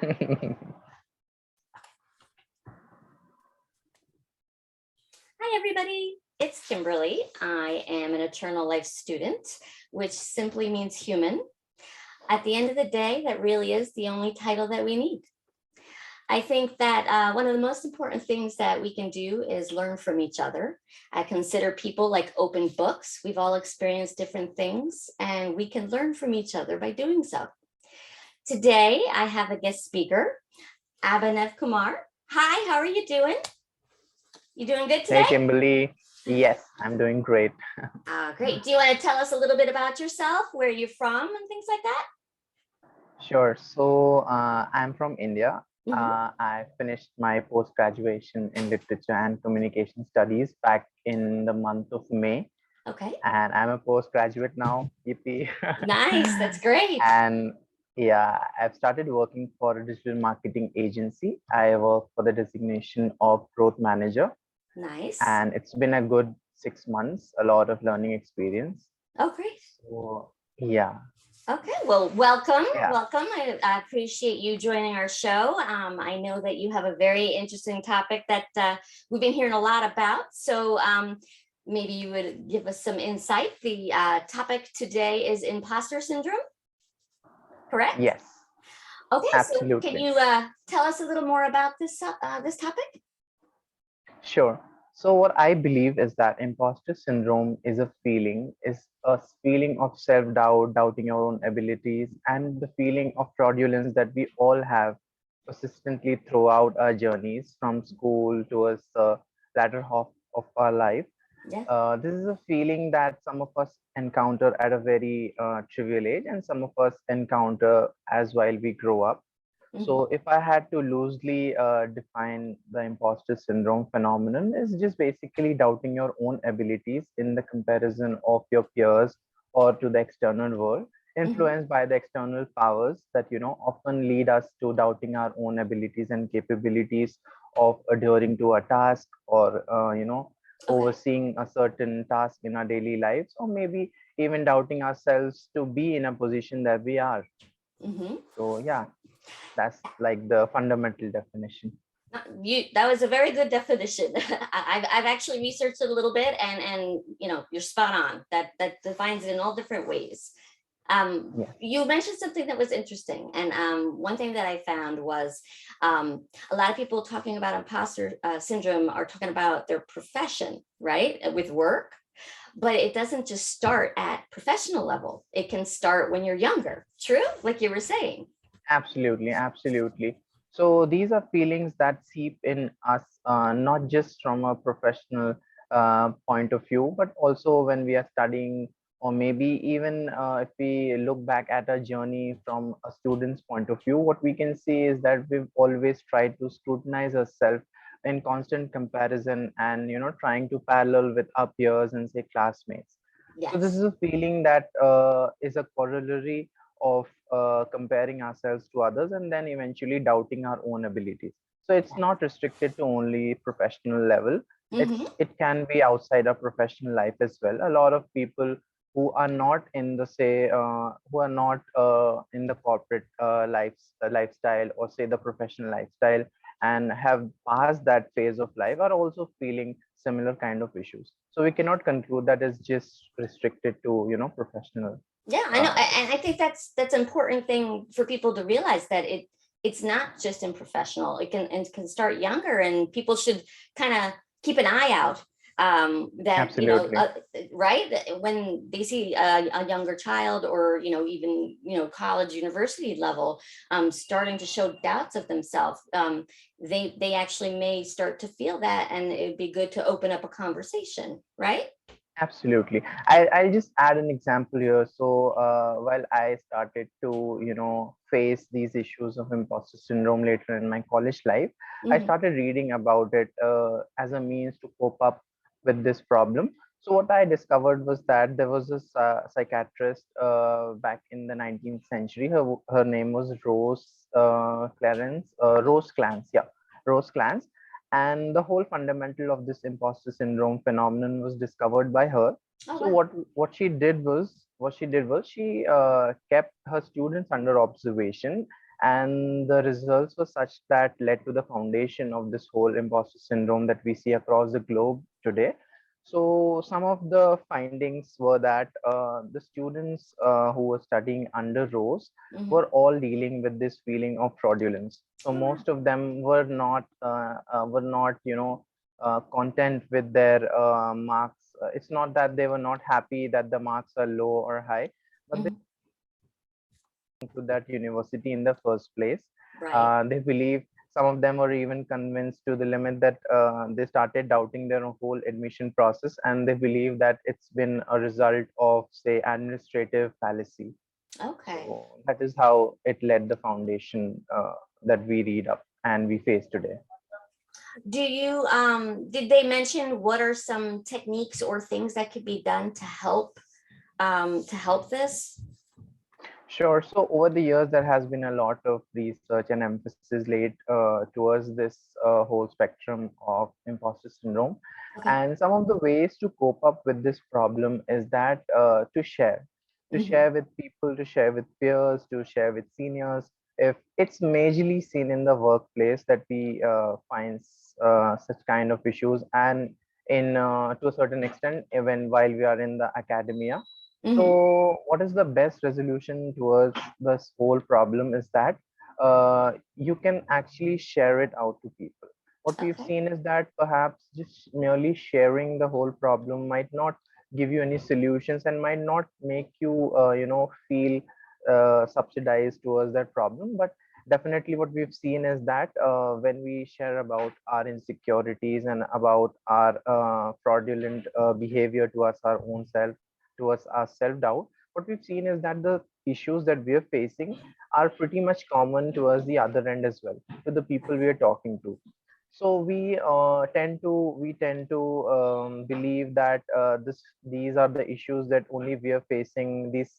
Hi, everybody. It's Kimberly. I am an eternal life student, which simply means human. At the end of the day, that really is the only title that we need. I think that one of the most important things that we can do is learn from each other. I consider people like open books. We've all experienced different things, and we can learn from each other by doing so. Today, I have a guest speaker, Abhinav Kumar. Hi, how are you doing? You doing good today? Hey, Kimberly. Yes, I'm doing great. Great. Do you want to tell us a little bit about yourself, where you're from and things like that? Sure. So I'm from India. Mhm. I finished my post-graduation in literature and communication studies back in the month of May, Okay. and I'm a postgraduate now. Yippee. Nice. That's great. And yeah, I've started working for a digital marketing agency. I work for the designation of growth manager, Nice. and it's been a good 6 months, a lot of learning experience. Oh, great. So yeah, Okay. Well, welcome. yeah. Welcome. I appreciate you joining our show. I know that you have a very interesting topic that we've been hearing a lot about. So maybe you would give us some insight. The topic today is imposter syndrome, correct? Yes, Okay. So can absolutely. you tell us a little more about this topic? Sure. So what I believe is that imposter syndrome is a feeling of self-doubt, doubting your own abilities, and the feeling of fraudulence that we all have persistently throughout our journeys from school towards the latter half of our life. Yeah. This is a feeling that some of us encounter at a very trivial age, and some of us encounter as while we grow up. Mhm. So, if I had to loosely define the imposter syndrome phenomenon, is just basically doubting your own abilities in the comparison of your peers or to the external world, Mhm. influenced by the external powers that often lead us to doubting our own abilities and capabilities of adhering to a task or Okay. overseeing a certain task in our daily lives, or maybe even doubting ourselves to be in a position that we are. Mhm. So, yeah, that's like the fundamental definition. That was a very good definition. I've actually researched it a little bit, and you're spot on. That defines it in all different ways. Yeah, You mentioned something that was interesting, and one thing that I found was a lot of people talking about imposter syndrome are talking about their profession, right, with work. But it doesn't just start at professional level. It can start when you're younger. True, like you were saying. absolutely, absolutely. So these are feelings that seep in us, not just from a professional point of view, but also when we are studying, or maybe even if we look back at a journey from a student's point of view, what we can see is that we've always tried to scrutinize ourselves in constant comparison and trying to parallel with our peers and say classmates. So this is Yes. a feeling that is a corollary of comparing ourselves to others and then eventually doubting our own abilities. So it's not restricted to only professional level. Mm-hmm. It can be outside of professional life as well. A lot of people who are not in the say who are not in the corporate lifestyle, or say the professional lifestyle, and have passed that phase of life, are also feeling similar kind of issues. So we cannot conclude that it's just restricted to professional. Yeah, I know, Uh, and I think that's an important thing for people to realize, that it's not just in professional. It can start younger, and people should kind of keep an eye out. That Absolutely. right, when they see a younger child, or even college, university level, starting to show doubts of themselves, they actually may start to feel that, and it'd be good to open up a conversation, right? Absolutely. I'll just add an example here. So, while I started to, face these issues of imposter syndrome later in my college life, I Hmm. started reading about it as a means to cope up with this problem. So, what I discovered was that there was this psychiatrist back in the 19th century. Her name was Rose Clance. Yeah, Rose Clance, and the whole fundamental of this imposter syndrome phenomenon was discovered by her. Oh, So wow. what she did was she kept her students under observation, and the results were such that led to the foundation of this whole imposter syndrome that we see across the globe today. So some of the findings were that the students who were studying under Rose Mhm. were all dealing with this feeling of fraudulence. So Oh, wow. most of them were not content with their marks. It's not that they were not happy that the marks are low or high, but Mhm. to that university in the first place. Right. They believe, some of them were even convinced to the limit that they started doubting their whole admission process, and they believe that it's been a result of, say, administrative fallacy. Okay. So that is how it led the foundation that we read up and we face today. Did they mention what are some techniques or things that could be done to help this? Sure. So over the years, there has been a lot of research and emphasis laid towards this whole spectrum of imposter syndrome. Okay. And some of the ways to cope up with this problem is that to Hmm. share with people, to share with peers, to share with seniors. If it's majorly seen in the workplace that we find such kind of issues, and in to a certain extent, even while we are in the academia. Hmm. So, what is the best resolution towards this whole problem is that you can actually share it out to people. What we've Okay. seen is that perhaps just merely sharing the whole problem might not give you any solutions and might not make you, feel subsidized towards that problem. But definitely, what we've seen is that when we share about our insecurities and about our fraudulent behavior towards our own self, towards our self doubt, what we've seen is that the issues that we're facing are pretty much common towards the other end as well, to the people we are talking to. So we tend to believe that these are the issues that only we are facing, these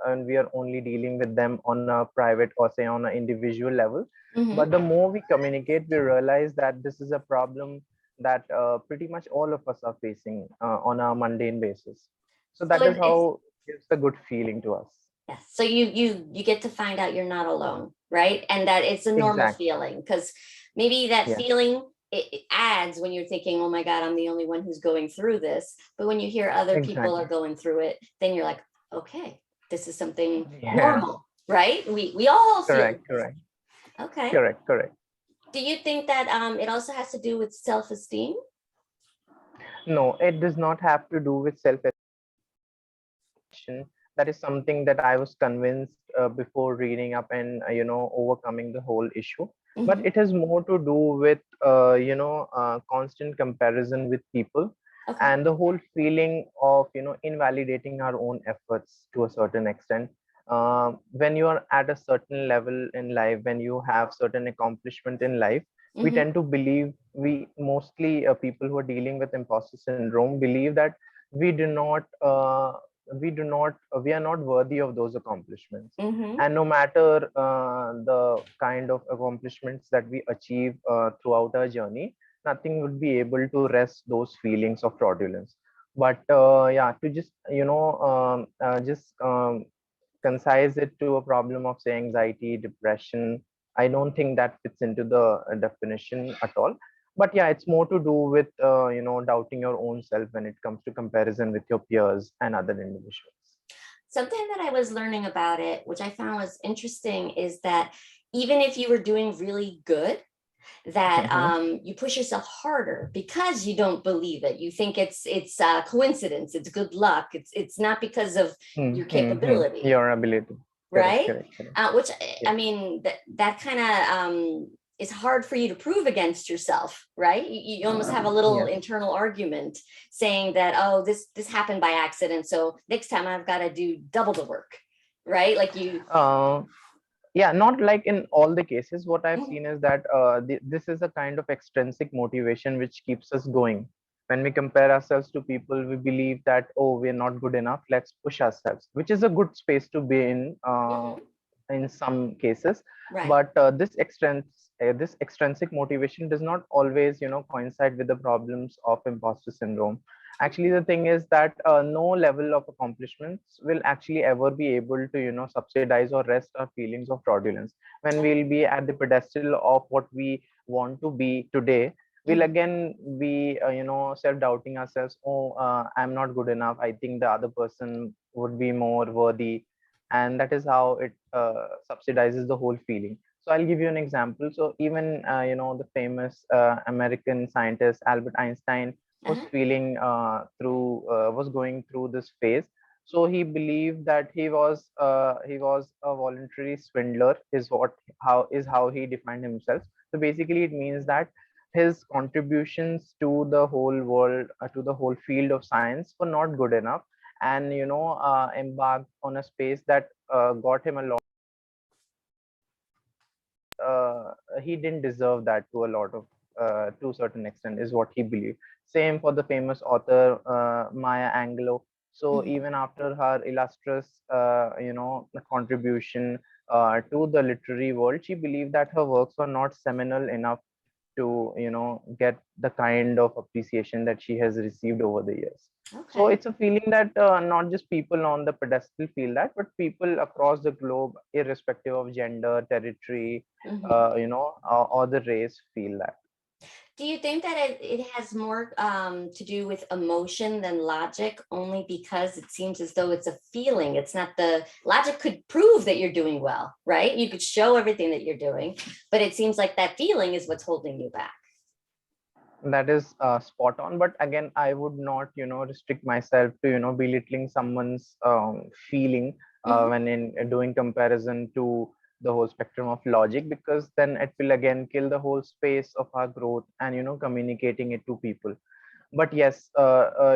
and we are only dealing with them on a private, or say on an individual level. Hmm. But the more we communicate, we realize that this is a problem that pretty much all of us are facing on a mundane basis. So So that is it's how it gives a good feeling to us. yes. So you get to find out you're not alone, right? And that it's a normal Exactly. feeling because maybe that Yeah. feeling it adds when you're thinking, oh my God, I'm the only one who's going through this. But when you hear other people are Exactly. going through it, then you're like, okay, this is something Yeah. normal, right? We all feel Correct. this. Correct. Okay. Correct. Correct. Do you think that it also has to do with self-esteem? No, it does not have to do with self expression. That is something that I was convinced before reading up and overcoming the whole issue. But Hmm. it has more to do with constant comparison with people, Okay. and the whole feeling of invalidating our own efforts to a certain extent. When you are at a certain level in life, when you have certain accomplishment in life, we Hmm. tend to believe, we mostly people who are dealing with imposter syndrome believe that we do not we are not worthy of those accomplishments. Hmm. And no matter the kind of accomplishments that we achieve throughout our journey, nothing would be able to rest those feelings of fraudulence. But yeah, to just just concise it to a problem of, say, anxiety, depression, I don't think that fits into the definition at all. But yeah, it's more to do with doubting your own self when it comes to comparison with your peers and other individuals. Something that I was learning about it, which I found was interesting, is that even if you were doing really good, that Mhm. you push yourself harder because you don't believe it. You think it's coincidence, it's good luck. It's not because of your capability, Your ability. Correct, right? correct, correct. Which I Yeah. mean that kind of is hard for you to prove against yourself, right? You almost have a little Yes. internal argument saying that, oh, this happened by accident, so next time I've got to do double the work, right? Like you. Uh, yeah, not like in all the cases. What I've Mhm. seen is that this is a kind of extrinsic motivation which keeps us going. When we compare ourselves to people, we believe that, oh, we're not good enough, let's push ourselves, which is a good space to be Mhm. in some cases. Right. But this extrinsic motivation does not always coincide with the problems of imposter syndrome. Actually, the thing is that no level of accomplishments will actually ever be able to, subsidize or rest our feelings of fraudulence. When we'll be at the pedestal of what we want to be today, we'll Mhm. again be, self-doubting ourselves. Oh, I'm not good enough. I think the other person would be more worthy. And that is how it subsidizes the whole feeling. So I'll give you an example. So even, the famous American scientist, Albert Einstein, was Uh-huh. feeling was going through this phase. So he believed that he was a voluntary swindler, is how he defined himself. So basically it means that his contributions to the whole world, to the whole field of science, were not good enough, and embarked on a space that got him a lot. He didn't deserve that to a lot of to a certain extent, is what he believed. Same for the famous author Maya Angelou. So Mhm. even after her illustrious contribution to the literary world, she believed that her works were not seminal enough to get the kind of appreciation that she has received over the years. So Okay. it's a feeling that not just people on the pedestal feel that, but people across the globe, irrespective of gender, territory, Mhm. or the race, feel that. Do you think that it has more to do with emotion than logic, only because it seems as though it's a feeling? It's not the logic could prove that you're doing well, right? You could show everything that you're doing, but it seems like that feeling is what's holding you back. That is spot on, but again, I would not restrict myself to belittling someone's feeling Hmm. when in doing comparison to the whole spectrum of logic, because then it will again kill the whole space of our growth and communicating it to people. But yes,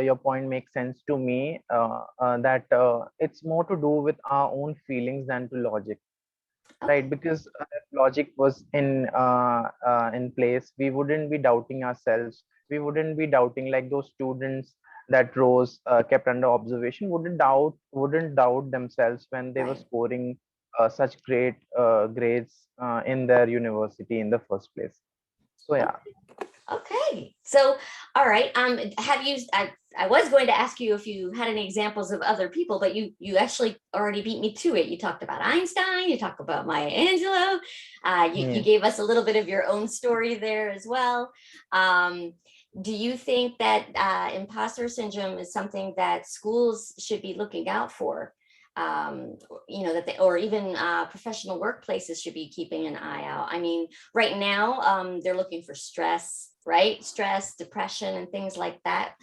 your point makes sense to me, that it's more to do with our own feelings than to logic, right? Okay. Because if logic was in place, we wouldn't be doubting ourselves. We wouldn't be doubting, like those students that Rose kept under observation wouldn't doubt themselves when they were Right. scoring such great grades in their university in the first place. So yeah. Okay. Okay. So, all right. Have you? I was going to ask you if you had any examples of other people, but you actually already beat me to it. You talked about Einstein. You talked about Maya Angelou. You Yes. gave us a little bit of your own story there as well. Um, do you think that imposter syndrome is something that schools should be looking out for? That they, or even professional workplaces should be keeping an eye out. I mean, right now they're looking for stress, right? Stress, depression, and things like that.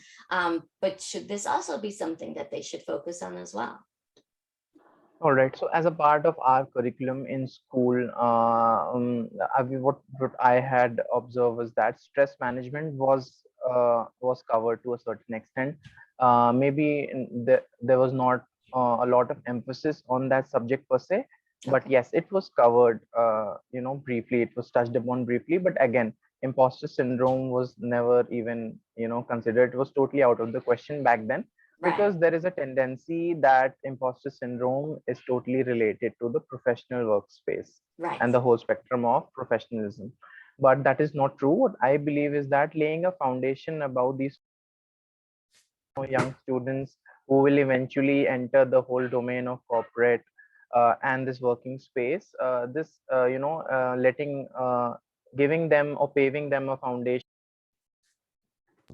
But should this also be something that they should focus on as well? All right. So, as a part of our curriculum in school, what I had observed was that stress management was covered to a certain extent. There was not a lot of emphasis on that subject per se, but Okay. yes, it was covered. Briefly. It was touched upon briefly, but again, imposter syndrome was never even considered. It was totally out of the question back then, Right. because there is a tendency that imposter syndrome is totally related to the professional workspace Right. and the whole spectrum of professionalism. But that is not true. What I believe is that laying a foundation about these young students who will eventually enter the whole domain of corporate and this working space, this letting giving them or paving them a foundation,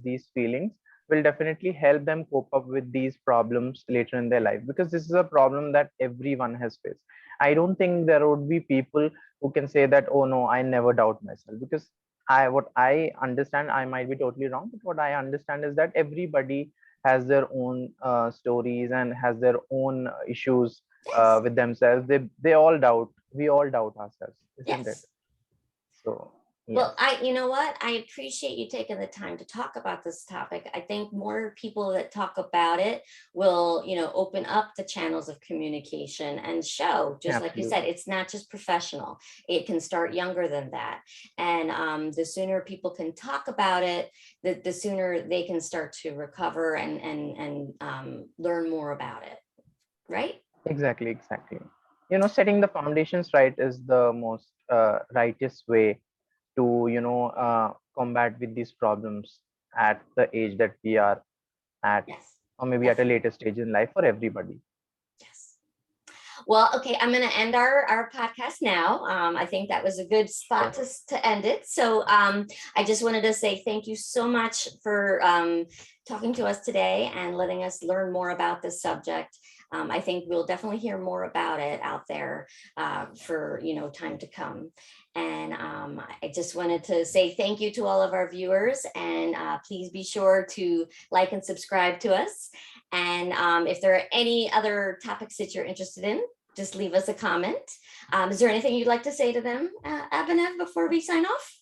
these feelings will definitely help them cope up with these problems later in their life, because this is a problem that everyone has faced. I don't think there would be people who can say that, oh no, I never doubt myself, because what I understand, I might be totally wrong, but what I understand is that everybody has their own stories and has their own issues Yes. with themselves. They all doubt, we all doubt ourselves, isn't it? Yes. So Well, yes. you know what? I appreciate you taking the time to talk about this topic. I think more people that talk about it will, open up the channels of communication and show, just like you said, Absolutely. it's not just professional. It can start younger than that. And the sooner people can talk about it, the sooner they can start to recover and learn more about it. Right? Exactly. Setting the foundations right is the most righteous way to combat with these problems at the age that we are. at, Yes. or maybe at a later stage in life for everybody. Yes. Well, okay, I'm going to end our podcast now. I think that was a good spot to end it. So I just wanted to say thank you so much for talking to us today and letting us learn more about this subject. I think we'll definitely hear more about it out there for time to come. And I just wanted to say thank you to all of our viewers, and please be sure to like and subscribe to us. And if there are any other topics that you're interested in, just leave us a comment. Is there anything you'd like to say to them, Abhinav, before we sign off?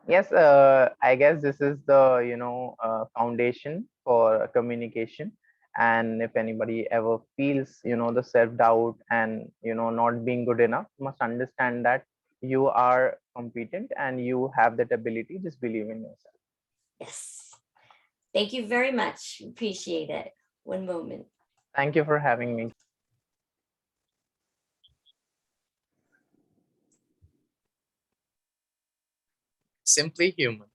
Yes, I guess this is the foundation for communication. And if anybody ever feels the self doubt and not being good enough, must understand that you are competent and you have that ability. Just believe in yourself. Yes. Thank you very much. Appreciate it. One moment. Thank you for having me. Simply Human.